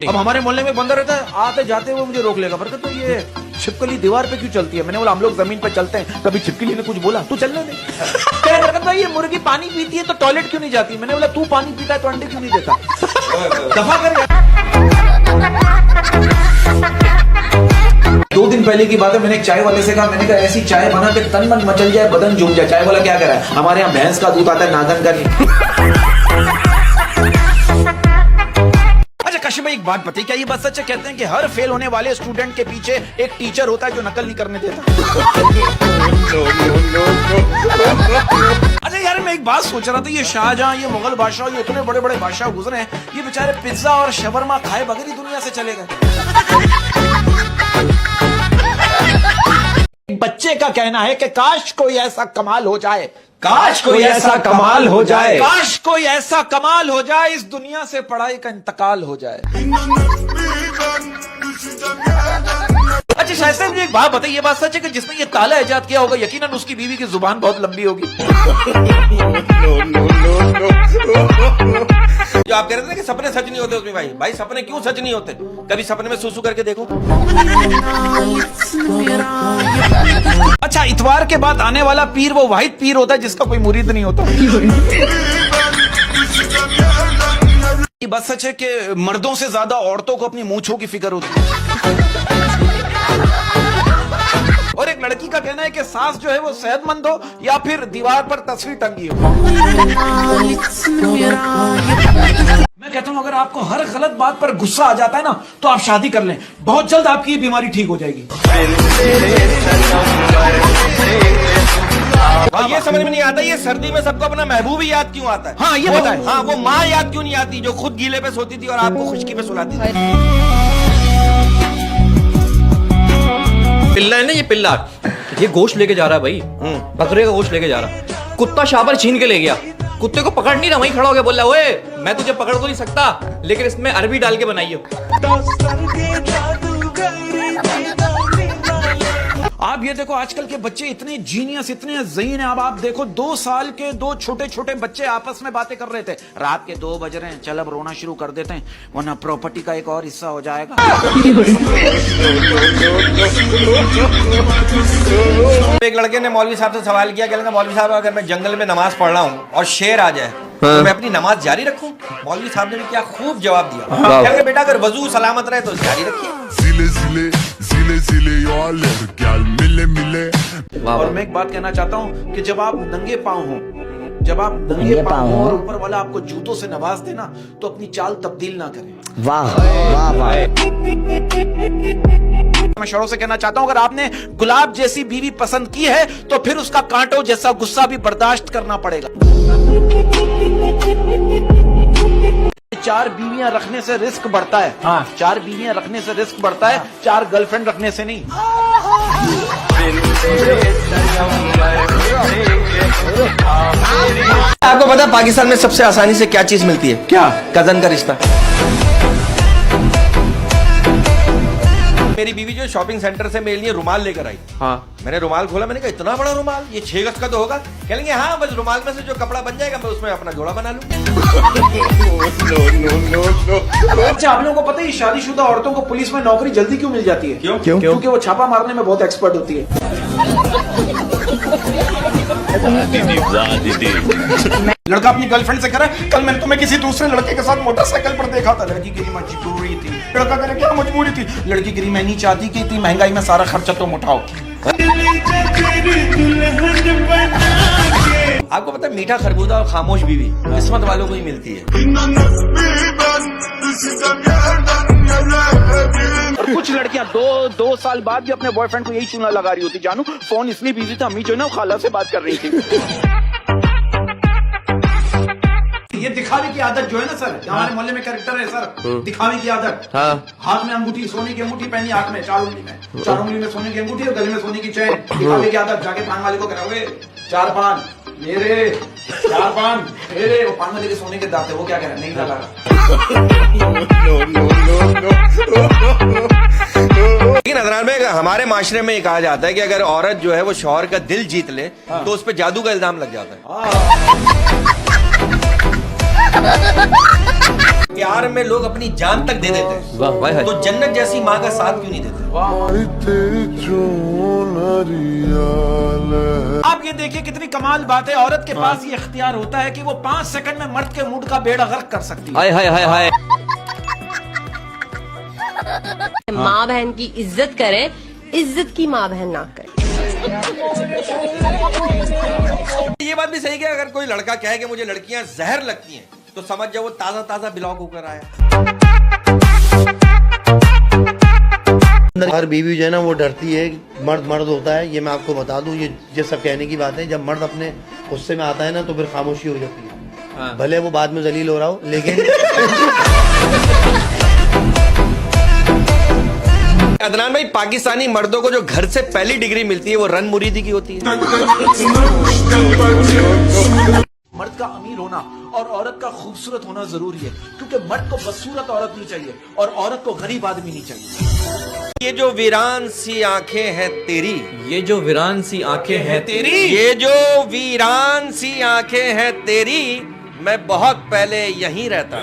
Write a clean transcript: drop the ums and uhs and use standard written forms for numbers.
अब हमारे मोहल्ले में बंदा रहता है, आते जाते हुए मुझे रोक लेगा, बरकत तो ये छिपकली दीवार पे क्यों चलती है? मैंने बोला हम लोग जमीन पे चलते हैं, कभी छिपकली ने कुछ बोला? तू चलने दे। कह बरकत भाई ये मुर्गी पानी पीती है तो टॉयलेट क्यों नहीं जाती? मैंने बोला तू पानी पीता है तो अंडे क्यों नहीं देता? दफा कर यार। 2 दिन पहले की बात है, मैंने एक चाय वाले से कहा, मैंने कहा ऐसी चाय बना के तन मन मचल जाए, बदन झूम जाए। चाय वाला क्या कह रहा है, हमारे यहाँ भैंस का दूध आता है, नागन का नहीं। अच्छा काशिम भाई एक बात बताइए, क्या ये बात सच है? कहते हैं कि हर फेल होने वाले स्टूडेंट के पीछे एक टीचर होता है जो नकल नहीं करने देता। अच्छा यार मैं एक बात सोच रहा था, ये शाहजहां, ये मुगल बादशाह, ये इतने बड़े बड़े बादशाह गुजरे हैं, ये बेचारे पिज्जा और शवरमा खाए बगैर ही दुनिया से चले गए। बच्चे का कहना है कि काश कोई ऐसा कमाल हो जाए, काश कोई ऐसा कमाल हो जाए, काश कोई ऐसा कमाल हो जाए, इस दुनिया से पढ़ाई का इंतकाल हो जाए। अच्छा शायद साहब मुझे एक बात बताइए, ये बात सच है कि जिसने ये ताला इजाद किया होगा यकीनन उसकी बीवी की जुबान बहुत लंबी होगी? जो आप कह रहे थे ना कि सपने सच नहीं होते उसमें, भाई सपने क्यों सच नहीं होते? कभी सपने में सूसू करके देखो। अच्छा इतवार के बाद आने वाला पीर वो वाहिद पीर होता है जिसका कोई मुरीद नहीं होता। ये बात सच है कि मर्दों से ज्यादा औरतों को अपनी मूंछों की फिक्र होती है। और एक लड़की का कहना है कि सास जो है वो सेहतमंद हो या फिर दीवार पर तस्वीर टंगी हो। मैं कहता हूं अगर आपको हर गलत बात पर गुस्सा आ जाता है ना तो आप शादी कर लें, बहुत जल्द आपकी ये बीमारी ठीक हो जाएगी। और ये समझ में नहीं आता, ये सर्दी में सबको अपना महबूब ही याद क्यों आता है? हाँ ये बताएं। हाँ वो माँ याद क्यों नहीं आती जो खुद गीले पे सोती थी और आपको खुशकी पे सुलाती थी? पिल्ला है ना, ये पिल्ला ये गोश्त लेके जा रहा है भाई, बकरे का गोश्त लेके जा रहा। कुत्ता शापर छीन के ले गया, कुत्ते को पकड़ नहीं रहा, वहीं खड़ा हो गया, बोल रहा ओए मैं तुझे पकड़ तो नहीं सकता लेकिन इसमें अरबी डाल के बनाई हो। आप ये देखो आजकल के बच्चे इतने जीनियस, इतने ज़हीन हैं। अब आप देखो 2 साल के 2 छोटे छोटे बच्चे आपस में बातें कर रहे थे, रात के 2 बज रहे हैं, चल अब रोना शुरू कर देते हैं वरना प्रॉपर्टी का एक और हिस्सा हो जाएगा। एक लड़के ने मौलवी साहब से सवाल किया, कहने मौलवी साहब अगर मैं जंगल में नमाज पढ़ रहा हूँ और शेर आ जाए तो मैं अपनी नमाज जारी रखूं? मौलवी साहब ने भी क्या खूब जवाब दिया, कहने बेटा अगर वजू सलामत रहे तो जारी रखिए। और मैं एक बात कहना चाहता हूँ कि जब आप नंगे पाँव हो, जब आप नंगे पाँव हो और ऊपर वाला आपको जूतों से नवाज देना तो अपनी चाल तब्दील ना करें। वाह वाह वाह। मैं शौरों से कहना चाहता हूं अगर आपने गुलाब जैसी बीवी पसंद की है तो फिर उसका कांटों जैसा गुस्सा भी बर्दाश्त करना पड़ेगा। 4 बीवियां रखने से रिस्क बढ़ता है। हाँ 4 बीवियां रखने से रिस्क बढ़ता है, 4 गर्लफ्रेंड रखने से नहीं। आपको पता है पाकिस्तान में सबसे आसानी से क्या चीज मिलती है? क्या? कजन का रिश्ता। मेरी बीवी जो शॉपिंग सेंटर से मेरे लिए रुमाल लेकर आई। हाँ मैंने रुमाल खोला, मैंने कहा इतना बड़ा रुमाल, ये 6 गज का तो होगा? कहेंगे हाँ बस रुमाल में से जो कपड़ा बन जाएगा मैं उसमें अपना जोड़ा बना लूंगा। अच्छा आप लोगों को पता है शादीशुदा औरतों को पुलिस में नौकरी जल्दी क्यों मिल जाती है? क्यों? क्योंकि वो छापा मारने में बहुत एक्सपर्ट होती है। लड़का अपनी गर्लफ्रेंड से करे कल मैंने तुम्हें किसी दूसरे लड़के के साथ मोटरसाइकिल पर देखा था। लड़की गिरी मजबूरी थी। लड़का करे क्या मजबूरी थी? लड़की गिरी मैं नहीं चाहती कि इतनी महंगाई में सारा खर्चा तुम उठाओ। आपको पता है मीठा खरबूजा और खामोश बीवी किस्मत वालों को ही मिलती है। और कुछ लड़कियां 2 साल बाद भी अपने बॉयफ्रेंड को यही चूना लगा रही होती। जानू फोन इसलिए बिजी था, अम्मी जो है ना खाला से बात कर रही थी। ये दिखावे की आदत जो है ना सर, हमारे मोहल्ले में कैरेक्टर है सर, दिखावे की आदत। हाँ हाथ में अंगूठी, सोने की अंगूठी पहनी, हाथ में 4 उंगली में, 4 उंगली में सोने की अंगूठी और गले में सोने की चैन। दिखावे की आदत। जाके पान वाले को कह रहे 4 पान मेरे, 4 पान मेरे। वो पान वाले के सोने के दांत है, वो क्या कह रहा है? नहीं लगा रहा। लेकिन अदनान में हमारे माशरे में ये कहा जाता है कि अगर औरत जो है वो शौहर का दिल जीत ले तो उस पर जादू का इल्जाम लग जाता है। कि प्यार में लोग अपनी जान तक दे देते हैं, वाह वाह तो जन्नत जैसी माँ का साथ क्यों नहीं देते? आप ये देखिए कितनी कमाल बात है, औरत के पास ये इख्तियार होता है कि वो 5 सेकंड में मर्द के मूड का बेड़ा गर्क कर सकती है। हाय हाय हाय हाय। माँ बहन की इज्जत करें, इज्जत की माँ बहन ना करें। ये बात भी सही है, अगर कोई लड़का कहे कि मुझे लड़कियां जहर लगती हैं, तो समझ जाओ वो ताजा ताजा ब्लॉक होकर आया। हर बीवी जो है ना वो डरती है, मर्द होता है, ये मैं आपको बता दूं, ये सब कहने की बात है। जब मर्द अपने गुस्से में आता है ना तो फिर खामोशी हो जाती है। हाँ। भले वो बाद में जलील हो रहा हो, लेकिन अदनान भाई, पाकिस्तानी मर्दों को जो घर से पहली डिग्री मिलती है वो रन मुरीदी की होती है। मर्द का अमीर होना और औरत का खूबसूरत होना जरूरी है, क्योंकि मर्द को बदसूरत औरत नहीं चाहिए और औरत को गरीब आदमी नहीं चाहिए। ये जो वीरान सी आंखें हैं तेरी, ये जो वीरान सी आंखें हैं तेरी, ये जो वीरान सी आंखें हैं तेरी, मैं बहुत पहले यहीं रहता।